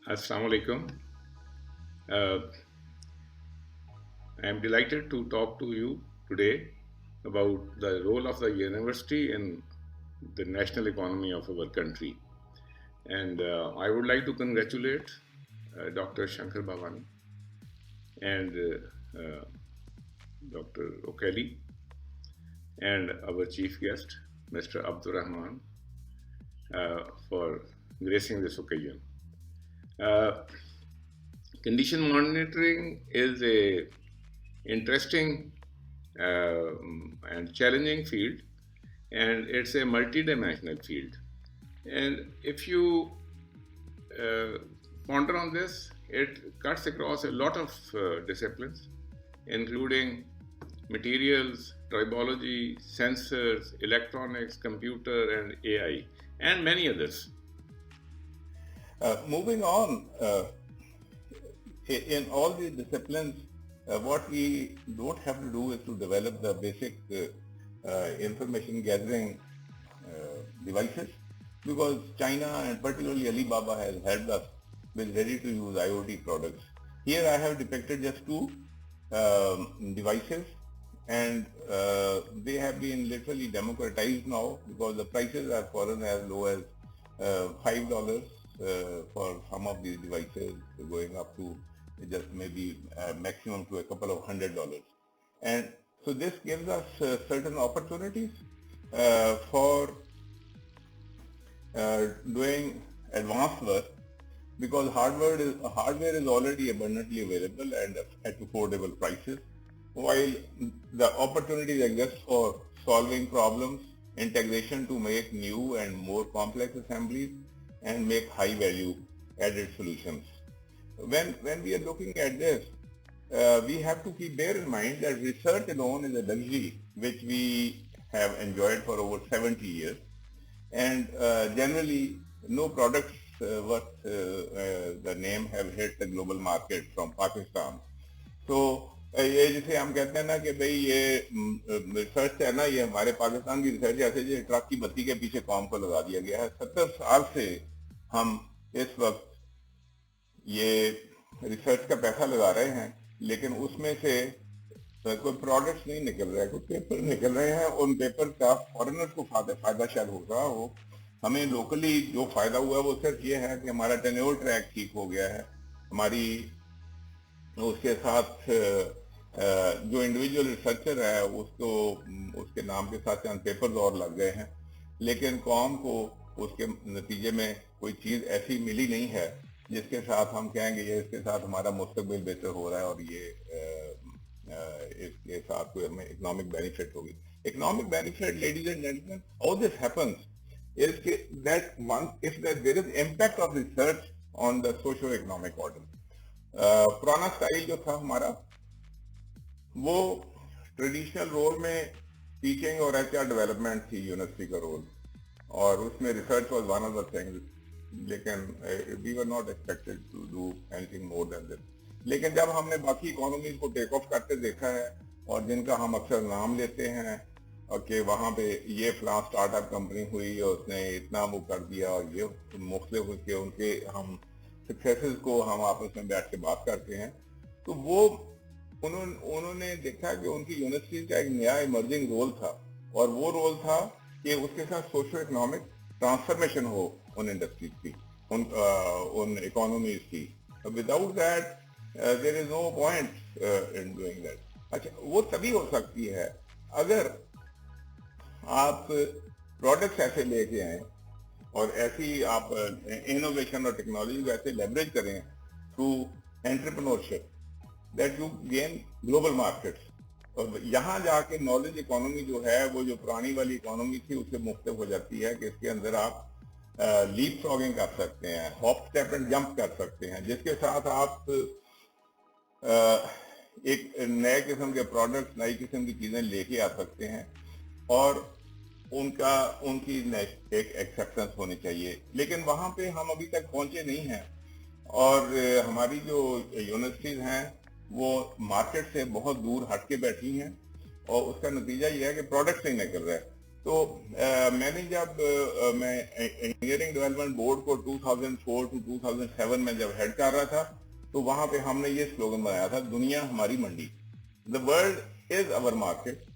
Assalamu alaikum. Uh, I am delighted to talk to you today about the role of the university in the national economy of our country. And I would like to congratulate Dr. Shankar Bhavani and Dr. O'Kelly and our chief guest, Mr. Abdur Rahman, for gracing this occasion. Uh, Condition monitoring is a interesting and challenging field, and it's a multidimensional field. And if you uh, ponder on this, it cuts across a lot of disciplines, including materials, tribology, sensors, electronics, computer, and AI, and many others. Moving on, in all these disciplines, what we don't have to do is to develop the basic information gathering devices, because China and particularly Alibaba has helped us with ready-to-use IoT products. Here I have depicted just two devices, and they have been literally democratized now because the prices are fallen as low as $5 for some of these devices, going up to just maybe maximum to a couple of $100. And so this gives us certain opportunities for doing advanced work, because hardware is already abundantly available and at affordable prices, while the opportunities exist for solving problems, integration to make new and more complex assemblies, and make high value added solutions. When we are looking at this, we have to bear in mind that research alone is a luxury which we have enjoyed for over 70 years, and generally no products worth the name have hit the global market from Pakistan. तो ये जैसे हम कहते हैं ना कि भाई ये रिसर्च है ना, ये हमारे पाकिस्तान की रिसर्च ऐसे जो ट्रक की बत्ती के पीछे कौम को लगा दिया गया है। 70 साल से हम इस वक्त ये रिसर्च का पैसा लगा रहे हैं, लेकिन उसमें से कोई प्रोडक्ट्स नहीं निकल रहा है, कोई पेपर निकल रहे हैं। उन पेपर का फॉरेनर्स को फायदा शायद हो रहा हो, हमें लोकली जो फायदा हुआ है वो सिर्फ ये है कि हमारा टेन्योर ट्रैक ठीक हो गया है, हमारी उसके साथ जो इंडिविजुअल रिसर्चर है उसको उसके नाम के साथ चंद पेपर्स और लग गए हैं, लेकिन कौम को उसके नतीजे में कोई चीज ऐसी मिली नहीं है जिसके साथ हम कहेंगे ये इसके साथ हमारा मुस्तकबिल बेहतर हो रहा है और ये इसके साथ कोई हमें इकोनॉमिक बेनिफिट होगी। Economic benefit, ladies and gentleman, how this happens is that one, if there is impact of research on the socio-economic order. पुराना स्टाइल जो था हमारा वो ट्रेडिशनल रोल में टीचिंग और एचआर डेवलपमेंट थी यूनिवर्सिटी का रोल, और उसमें research was one of the things, लेकिन we were not expected to do anything more than this. लेकिन जब हमने बाकी इकोनॉमीज को टेक ऑफ करते देखा है, और जिनका हम अक्सर नाम लेते हैं कि वहां पे ये फलां स्टार्टअप कंपनी हुई और उसने इतना वो कर दिया, और ये मुख्तलिफ उसके उनके हम सक्सेसेस को हम आपस में बैठ के बात करते हैं, तो वो उन्होंने देखा कि उनकी यूनिवर्सिटी का एक नया इमर्जिंग रोल था, और वो रोल था कि उसके साथ सोशो इकोनॉमिक ट्रांसफॉर्मेशन हो उन इंडस्ट्रीज की, उन इकोनॉमीज की। Without that there is no point in doing that. अच्छा, वो तभी हो सकती है अगर आप प्रोडक्ट्स ऐसे लेके आए और ऐसी आप इनोवेशन और टेक्नोलॉजी को ऐसे लेवरेज करें through entrepreneurship that you gain global markets, और यहाँ जाके नॉलेज इकोनॉमी जो है वो जो पुरानी वाली इकोनॉमी थी उससे मुख्तलिफ हो जाती है कि इसके अंदर आप लीप फ्रॉगिंग कर सकते हैं, हॉप स्टेप एंड जंप कर सकते हैं, जिसके साथ आप एक नए किस्म के प्रोडक्ट्स, नई किस्म की चीजें लेके आ सकते हैं, और उनकी एक एक्सेप्टेंस होनी चाहिए। लेकिन वहां पे हम अभी तक पहुंचे नहीं हैं, और हमारी जो यूनिवर्सिटीज हैं वो मार्केट से बहुत दूर हट के बैठी हैं, और उसका नतीजा ये है कि प्रोडक्ट्स नहीं निकल रहे। تو میں نے جب میں انجینئرنگ ڈیولپمنٹ بورڈ کو 2004 to 2007 میں جب ہیڈ کر رہا تھا تو وہاں پہ ہم نے یہ سلوگن بنایا تھا, دنیا ہماری منڈی, the world is our market.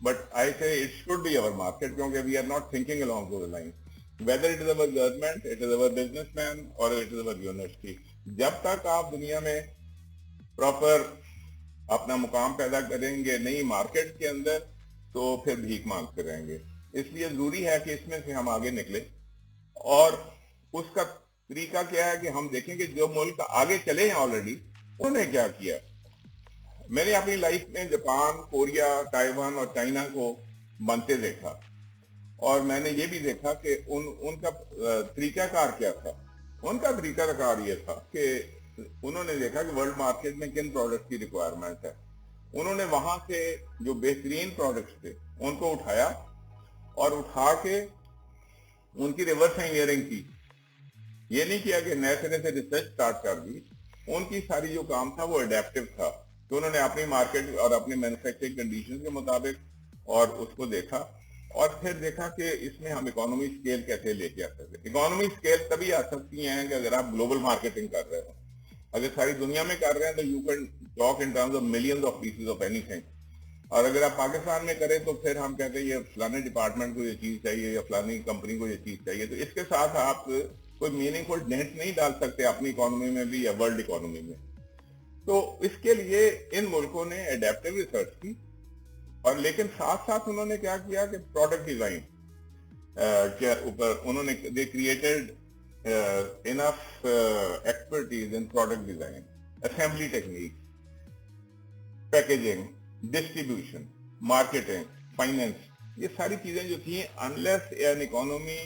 But I say it should be our market کیونکہ we are not thinking along those lines. Whether it is our government, it is our businessman or it is our university. جب تک آپ دنیا میں proper اپنا مقام پیدا کریں گے نئی مارکیٹ کے اندر تو پھر بھیک مانگتے رہیں گے. اس لیے ضروری ہے کہ اس میں سے ہم آگے نکلے, اور اس کا طریقہ کیا ہے کہ ہم دیکھیں کہ جو ملک آگے چلے ہیں آلریڈی انہوں نے کیا کیا. میں نے اپنی لائف میں جاپان, کوریا, تائیوان اور چائنا کو بنتے دیکھا, اور میں نے یہ بھی دیکھا کہ ان کا طریقہ کار کیا تھا. ان کا طریقہ کار یہ تھا کہ انہوں نے دیکھا کہ ورلڈ مارکیٹ میں کن پروڈکٹ کی ریکوائرمنٹ ہے. انہوں نے وہاں سے جو بہترین پروڈکٹس تھے ان کو اٹھایا اور اٹھا کے ان کی ریورس انجینئرنگ کی. یہ نہیں کیا کہ نئے سرے سے ریسرچ سٹارٹ کر دی. ان کی ساری جو کام تھا وہ اڈیپٹیو تھا کہ انہوں نے اپنی مارکیٹ اور اپنے مینوفیکچرنگ کنڈیشن کے مطابق اور اس کو دیکھا, اور پھر دیکھا کہ اس میں ہم اکانومی اسکیل کیسے لے کے آ سکتے. اکانومی اسکیل تبھی آ سکتی ہیں کہ اگر آپ گلوبل مارکیٹنگ کر رہے ہو. اگر ساری دنیا میں کر رہے ہیں تو you can talk in terms of millions of pieces of any thing, اور اگر آپ پاکستان میں کریں تو پھر ہم کہتے ہیں یہ فلانے ڈپارٹمنٹ کو یہ چیز چاہیے یا فلانی کمپنی کو یہ چیز چاہیے. تو اس کے ساتھ آپ کوئی میننگ فل ڈینٹ نہیں ڈال سکتے اپنی اکانومی میں بھی یا ورلڈ اکانومی میں. تو اس کے لیے ان ملکوں نے اڈیپٹیو ریسرچ کی, اور لیکن ساتھ ساتھ انہوں نے کیا کیا کہ پروڈکٹ ڈیزائن کے اوپر انہوں نے they created enough expertise in product design, assembly technique, packaging, distribution, marketing, finance. یہ ساری چیزیں جو تھیں unless an economy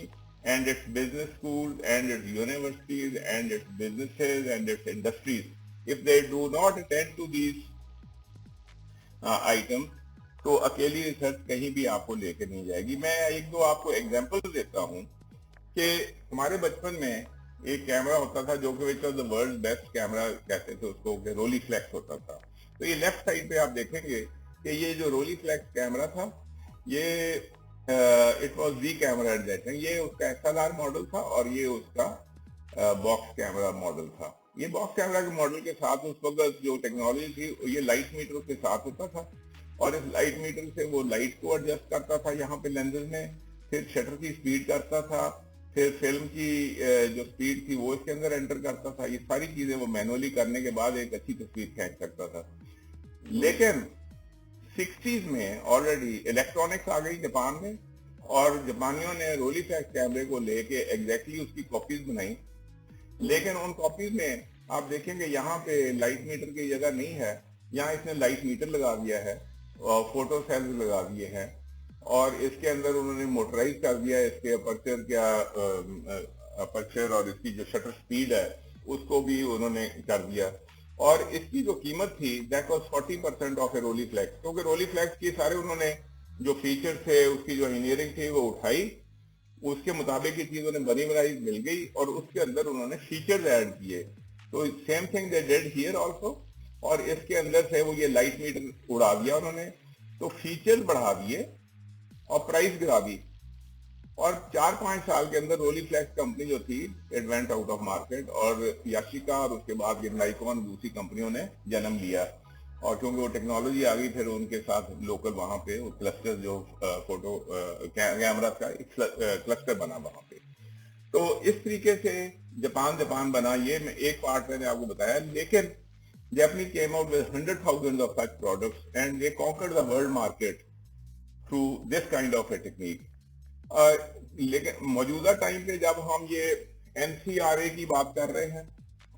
and its business schools and its universities and its businesses and its industries, if they do not attend to these items, تو اکیلی research کہیں بھی آپ کو لے کے نہیں جائے گی. میں ایک دو آپ کو ایگزامپل دیتا ہوں کہ ہمارے بچپن میں ایک کیمرہ ہوتا تھا جو کہ which was the world best camera کہتے تھے اس کو, کہ رولی فلیکس ہوتا تھا. تو یہ لیفٹ سائڈ پہ آپ دیکھیں گے کہ یہ جو رولی فلیکس کیمرہ تھا یہ it was the camera at that time. یہ اس کا XLR ماڈل تھا اور یہ اس کا باکس کیمرہ ماڈل تھا. یہ باکس کیمرہ کے ماڈل کے ساتھ اس وقت جو ٹیکنالوجی تھی یہ لائٹ میٹر کے ساتھ ہوتا تھا, اور اس لائٹ میٹر سے وہ لائٹ کو ایڈجسٹ کرتا تھا یہاں پہ لینزز میں, پھر شٹر کی سپیڈ کرتا تھا, پھر فلم کی جو سپیڈ تھی وہ اس کے اندر انٹر کرتا تھا. یہ ساری چیزیں وہ مینولی کرنے کے بعد ایک اچھی تصویر کھینچ سکتا تھا. لیکن 60s میں آلریڈی الیکٹرانکس آ گئی جاپان میں, اور جاپانیوں نے رولی فلیکس کیمرے کو لے کے ایگزیکٹلی اس کی کاپیز بنائی. لیکن ان کاپیز میں آپ دیکھیں گے یہاں پہ لائٹ میٹر کی جگہ نہیں ہے, یہاں اس نے لائٹ میٹر لگا دیا ہے اور فوٹو سیلز لگا دیے ہیں, اور اس کے اندر انہوں نے موٹرائز کر دیا اس کے اپرچر اور اس کی جو شٹر سپیڈ ہے اس کو بھی انہوں نے کر دیا. اور اس کی جو قیمت تھی that was 40% of a Rolleiflex, کیونکہ رولی فلیکس کی سارے انہوں نے جو فیچر تھے اس کی جو انجینئرنگ تھی وہ اٹھائی, اس کے مطابق یہ چیز انہیں بنی بنائی مل گئی, اور اس کے اندر انہوں نے فیچرز ایڈ کیے. تو same thing they did here also, اور اس کے اندر سے وہ یہ لائٹ میٹر اڑا دیا انہوں نے, تو فیچر بڑھا دیے اور پرائز گرا دی. اور 4-5 سال کے اندر رولی فلیکس کمپنی جو تھی it went out of market, اور یاشیکا اور اس کے بعد یہ نائکون دوسری کمپنیوں نے جنم لیا. اور کیونکہ وہ ٹیکنالوجی آ گئی پھر ان کے ساتھ لوکل وہاں پہ کلسٹر جو فوٹو کیمرہ کا کلسٹر بنا وہاں پہ. تو اس طریقے سے جاپان بنا. یہ میں ایک پارٹ میں نے آپ کو بتایا. لیکن Japanese came out with 100,000 of such products and they conquered the world market through this kind of a technique. لیکن موجودہ ٹائم پہ جب ہم یہ NCRA کی بات کر رہے ہیں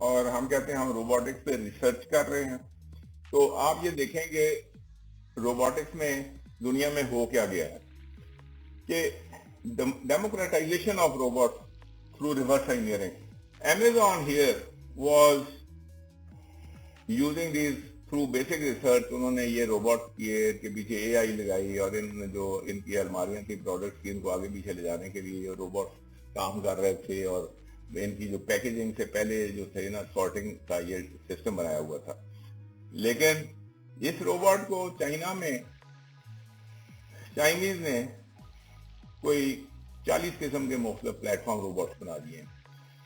اور ہم کہتے ہیں ہم روبوٹکس پہ ریسرچ کر رہے ہیں, تو آپ یہ دیکھیں گے روبوٹکس میں دنیا میں ہو کیا گیا ہے کہ democratization of robots through reverse engineering. Amazon here was using these through basic research. انہوں نے یہ روبوٹ کیے کے پیچھے AI لگائی, اور ان جو ان کی الماریاں کی پروڈکٹس کی ان کو آگے پیچھے لے جانے کے لیے یہ روبوٹ کام کر رہے تھے, اور ان کی جو پیکیجنگ سے پہلے جو تھے نا سارٹنگ کا یہ سسٹم بنایا ہوا تھا. لیکن اس روبوٹ کو چائنا میں چائنیز نے कोई 40 किस्म के मुख्तलिफ प्लेटफॉर्म रोबोट्स बना दिए हैं.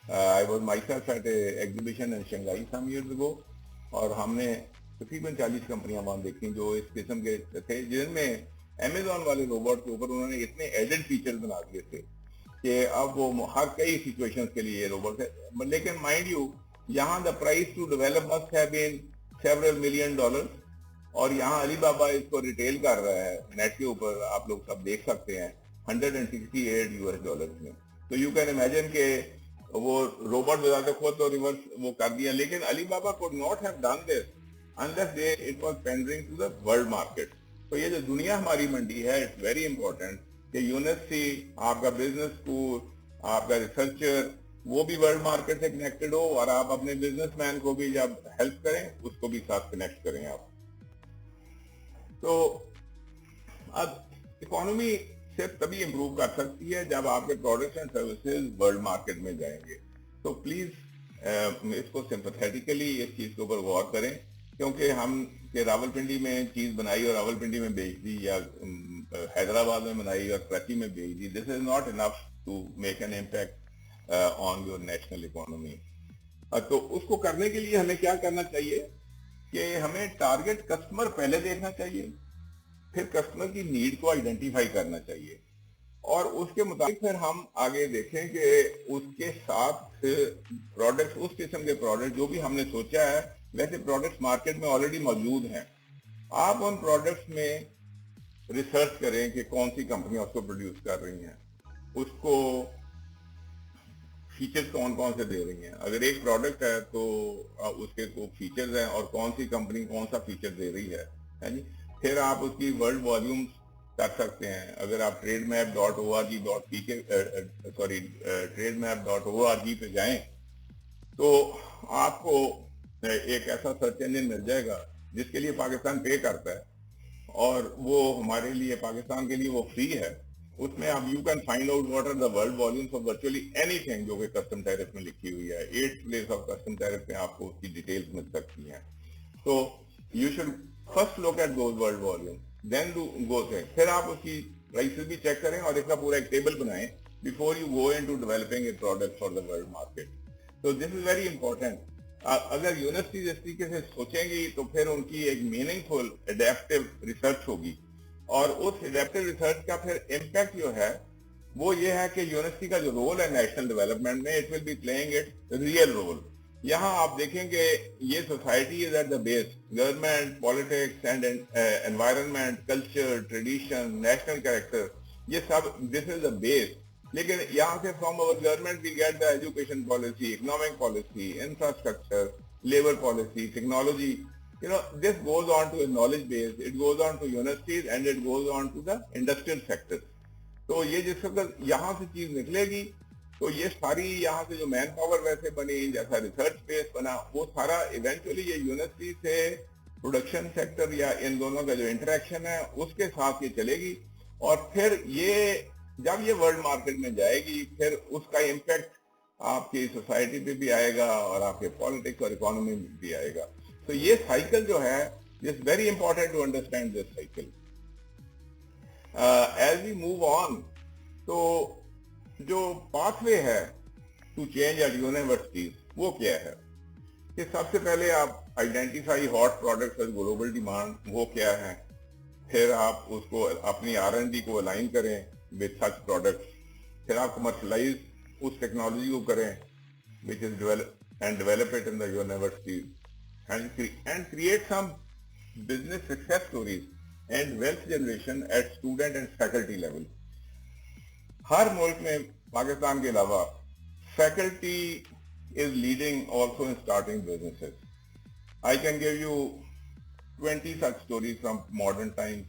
I was myself at a exhibition in Shanghai some years ago, और हमने तकरीबन 40 कंपनियां वहां देखी जो इस किस्म के थे, जिनमें अमेजोन वाले रोबोट के ऊपर उन्होंने इतने एडेड फीचर्स बना दिए थे कि अब वो हर कई सिचुएशंस के लिए ये रोबोट है. लेकिन माइंड यू, यहाँ the price to develop must have been several million dollars, और यहाँ अली बाबा इसको रिटेल कर रहा है नेट के ऊपर, आप लोग सब देख सकते हैं, $168 में. तो यू कैन इमेजिन के वो रोबोट बजाते खुद तो रिवर्स वो कर दिया. लेकिन Alibaba could not have done this unless it was pandering to the world market. तो ये जो दुनिया हमारी मंडी है, इट्स वेरी इंपॉर्टेंट कि यूनिवर्सिटी, आपका बिजनेस स्कूल, आपका रिसर्चर, वो भी वर्ल्ड मार्केट से कनेक्टेड हो, और आप अपने बिजनेसमैन को भी जब हेल्प करें उसको भी साथ कनेक्ट करें आप. तो अब इकोनॉमी सिर्फ तभी इंप्रूव कर सकती है जब आपके products and services world market में जाएंगे. तो प्लीज इसको सिंपैथेटिकली इस चीज के ऊपर गौर करें, क्योंकि हम के रावलपिंडी में चीज बनाई और रावलपिंडी में बेच दी, या हैदराबाद में बनाई और कराची में बेच दी, this is not enough to make an impact on your national economy. तो उसको करने के लिए हमें क्या करना चाहिए कि हमें टारगेट कस्टमर पहले देखना चाहिए, फिर कस्टमर की नीड को आइडेंटिफाई करना चाहिए, और उसके मुताबिक फिर हम आगे देखें कि उसके साथ प्रोडक्ट्स, उस किस्म के प्रोडक्ट जो भी हमने सोचा है, वैसे प्रोडक्ट्स मार्केट में ऑलरेडी मौजूद हैं. आप उन प्रोडक्ट्स में रिसर्च करें कि कौन सी कंपनियां उसको प्रोड्यूस कर रही हैं, उसको फीचर्स कौन कौन से दे रही हैं. अगर एक प्रोडक्ट है तो उसके को फीचर्स हैं, और कौन सी कंपनी कौन सा फीचर दे रही है जी. फिर आप उसकी वर्ल्ड वॉल्यूम्स कर सकते हैं. अगर आप trademap.org पे जाएं तो आपको एक ऐसा सर्च इंजन मिल जाएगा जिसके लिए पाकिस्तान पे करता है, और वो हमारे लिए, पाकिस्तान के लिए वो फ्री है. उसमें आप you can find out what are the world volumes of virtually anything जो कि कस्टम टैरिफ में लिखी हुई है. 8 प्लेस ऑफ कस्टम टैरिफ में आपको उसकी डिटेल्स मिल सकती हैं. तो you should first look at those world volume, then do go से, फिर आप उसकी प्राइसेस भी चेक करें और इसका पूरा एक टेबल बनाएं before you go into developing a product for the world market. तो दिस इज वेरी इंपॉर्टेंट. अगर यूनिवर्सिटीज इस तरीके से सोचेंगी तो फिर उनकी एक मीनिंगफुल एडेप्टिव रिसर्च होगी, और उस एडेप्टिव रिसर्च का फिर इम्पैक्ट जो है वो ये है कि यूनिवर्सिटी का जो रोल है नेशनल डेवलपमेंट में, it will be playing its real role. यहाँ आप देखेंगे ये society is at the base, government, politics and environment, culture, tradition, national character, ये सब दिस इज द बेस. लेकिन यहाँ से from our government we get the education policy, economic policy, infrastructure, labour policy, technology. You know, this goes on to a knowledge base, it goes on to universities and it goes on to the industrial sector. तो ये जिस वक्त यहाँ से चीज निकलेगी तो ये सारी यहाँ से जो मैन पावर वैसे बनी, जैसा रिसर्च बेस बना, वो सारा इवेंचुअली ये यूनिवर्सिटी से प्रोडक्शन सेक्टर या इन दोनों का जो इंटरेक्शन है उसके साथ ये चलेगी. और फिर ये जब ये वर्ल्ड मार्केट में जाएगी फिर उसका इम्पैक्ट आपकी सोसाइटी पे भी आएगा और आपके पॉलिटिक्स और इकोनॉमी में भी आएगा. तो ये साइकिल जो है, it's very important to understand this cycle. As we move on, तो जो पाथवे है टू चेंज एट यूनिवर्सिटीज वो क्या है कि सबसे पहले आप identify hot products as global demand, वो क्या है. फिर आप उसको अपनी R&D को अलाइन करें विद सच प्रोडक्ट्स. फिर आप कमर्शलाइज उस टेक्नोलॉजी को करें which is develop it in the universities and create some business success stories and wealth generation at student and faculty level. हर मुल्क में पाकिस्तान के अलावा faculty is leading also in starting businesses. I can give you 20 such stories from modern times,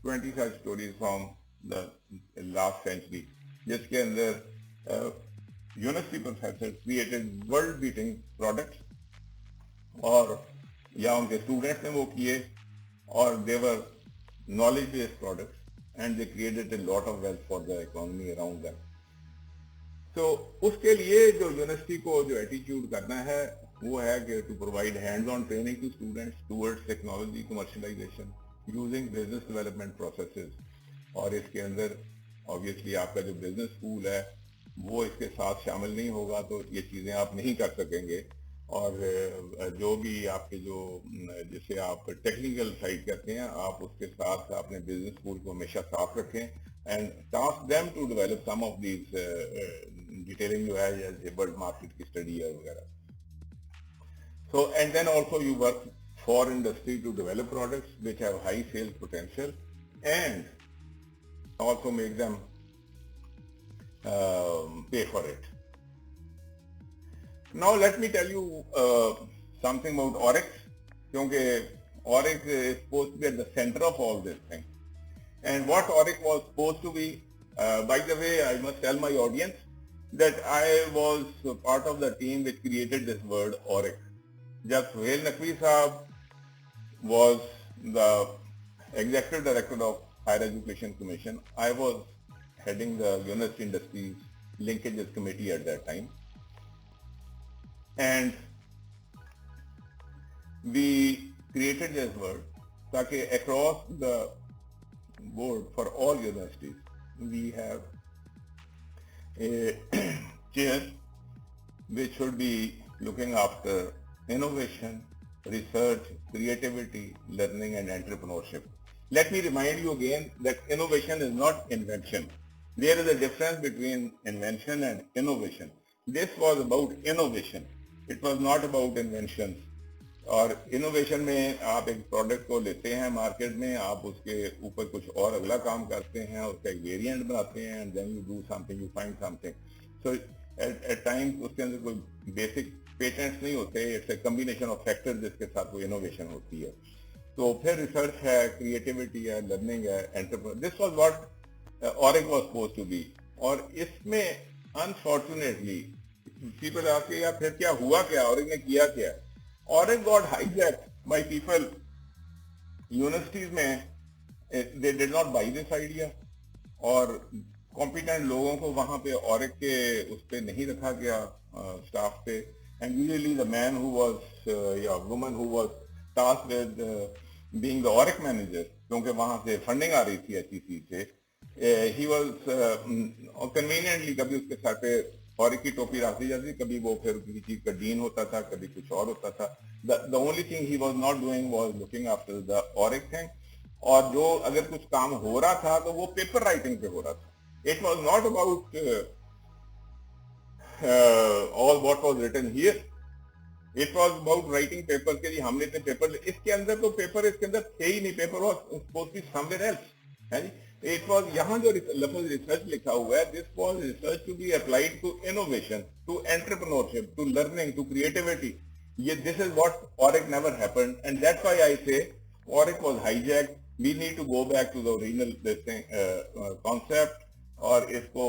20 such stories from the last century, जिसके अंदर university professors created world beating products और या उनके students ने वो किए, और their knowledge based products and they created a lot of wealth for the economy around them. तो उसके लिए जो यूनिवर्सिटी को जो एटीट्यूड करना है वो है कि to provide hands on training to students towards technology commercialisation using business development processes, और इसके अंदर obviously आपका जो business school है वो इसके साथ शामिल नहीं होगा तो ये चीज़ें आप नहीं कर सकेंगे और जो भी आपके जो जिसे आप टेक्निकल साइड कहते हैं आप उसके साथ अपने बिजनेस स्कूल को हमेशा साथ रखें and task them to develop some of these detailing जो है जैसे वर्ल्ड मार्केट की स्टडी है वगैरह. So and then also you work for industry to develop products which have high sales potential and also make them pay for it. Now let me tell you something about Oryx, because Oryx is supposed to be at the center of all this thing. And what Oryx was supposed to be, by the way, I must tell my audience that I was part of the team which created this word Oryx. Jab Suhail Naqvi Sahab was the Executive Director of Higher Education Commission, I was heading the University Industries Linkages Committee at that time. And we created this word ताकि across the board for all universities we have a chair which should be looking after innovation, research, creativity, learning and entrepreneurship. Let me remind you again that innovation is not invention. There is a difference between invention and innovation. This was about innovation. It was not about inventions. और innovation में आप एक product को लेते हैं market में, आप उसके ऊपर कुछ और अगला काम करते हैं, उसका एक वेरिएंट बनाते हैं and then you do something, you find something. So at times उसके अंदर कोई बेसिक पेटेंट्स नहीं होते, it's a combination of factors जिसके साथ वो इनोवेशन होती है. तो फिर रिसर्च है, क्रिएटिविटी है, लर्निंग है, entrepreneur. This was what Auric was supposed to be. और इसमें अनफॉर्चुनेटली पीपल आके या फिर क्या हुआ, क्या ऑरिक ने किया क्या. ORIC got hijacked by people universities में. They did not buy this idea और कॉम्पिटेंट लोगों को वहां पे ऑरिक के उस पे नहीं रखा गया स्टाफ पे. And usually the man who was या woman who was tasked with being the ORIC manager, क्योंकि वहां से फंडिंग आ रही थी एचईसी से, ही वाज कन्वीनियंटली कभी उसके सर पे ऑरिक की टोपी रख दी जाती, कभी वो फिर किसी चीज का डीन होता था, कभी कुछ और होता था. The only thing he was not doing was looking after the Auric thing. और जो अगर कुछ काम हो रहा था तो वो पेपर राइटिंग पे हो रहा था. It was not about all what was written here. It was about writing paper के लिए हमने इतने पेपर, इसके अंदर तो पेपर इसके अंदर थे ही नहीं. Paper was supposed to be somewhere else, है जी. It was यहाँ जो लफ्ज रिसर्च लिखा हुआ है, this was research to be applied to innovation, to entrepreneurship, to learning, to creativity. This is what Oryx never happened, and that's why I say Oryx was hijacked. We need to go back to the original concept, और इसको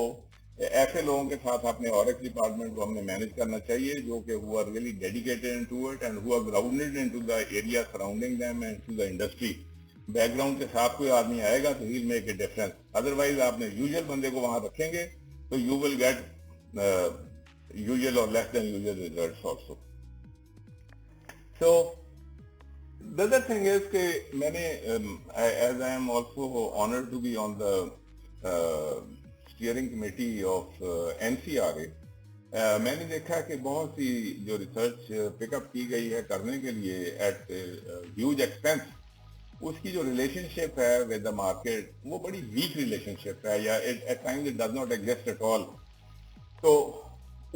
ऐसे लोगों के साथ अपने Oryx department को हमने manage करना चाहिए जो कि who are really dedicated into it and who are grounded into the area surrounding them and to the industry. Background के साथ कोई आदमी आएगा तो ही मेक ए डिफरेंस. अदरवाइज आपने यूजुअल बंदे को वहां रखेंगे तो यू विल गेट यूजुअल और less than usual results also. So the other thing is कि मैंने as I am also honoured to be on the steering committee of NCRA. मैंने देखा कि बहुत सी जो रिसर्च पिकअप की गई है करने के लिए एट ह्यूज एक्सपेंस, उसकी जो रिलेशनशिप है विद द मार्केट वो बड़ी वीक रिलेशनशिप है, या at times it does not exist at all. तो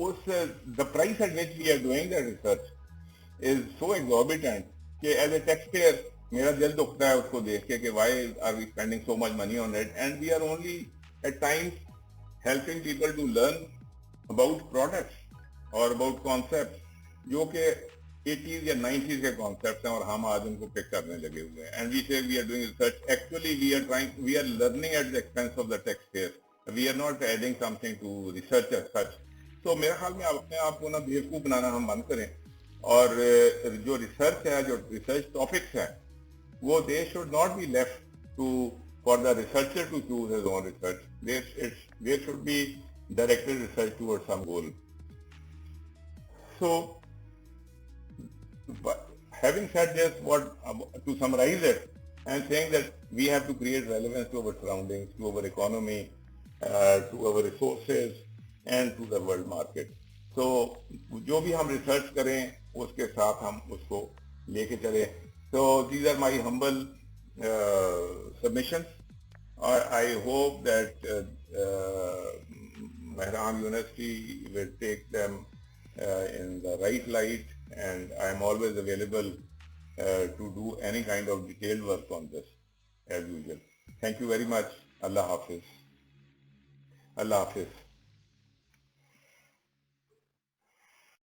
उस the price at which we are doing that research is so exorbitant कि एज ए टैक्स पेयर मेरा दिल दुखता है उसको देख के कि why are we spending so much money on it, and we are only at times helping people to learn about products और अबाउट कॉन्सेप्ट जो कि 80s या 90s के कॉन्सेप्ट्स हैं और हम आज उनको पिक करने लगे हुए हैं. And we say we are doing research, actually we are learning at the expense of the tax payer. We are not adding something to research as such. तो मेरे ख्याल में अपने आप को ना बेवकूफ बनाना हम बंद करें, और जो रिसर्च है, जो रिसर्च टॉपिक्स हैं, वो they should not be left to for the researcher to choose his own research. There should be directed research towards some goal. So but having said this, to summarize it, I am saying that we have to create relevance to our surroundings, to our economy, to our resources and to the world market. So جو بھی ہم research کریں اس کے ساتھ ہم اس کو لے کے چلیں. So these are my humble submissions. I hope that Mehran University will take them in the right light, and I am always available to do any kind of detailed work on this as usual. Thank you very much. Allah Hafiz. Allah Hafiz.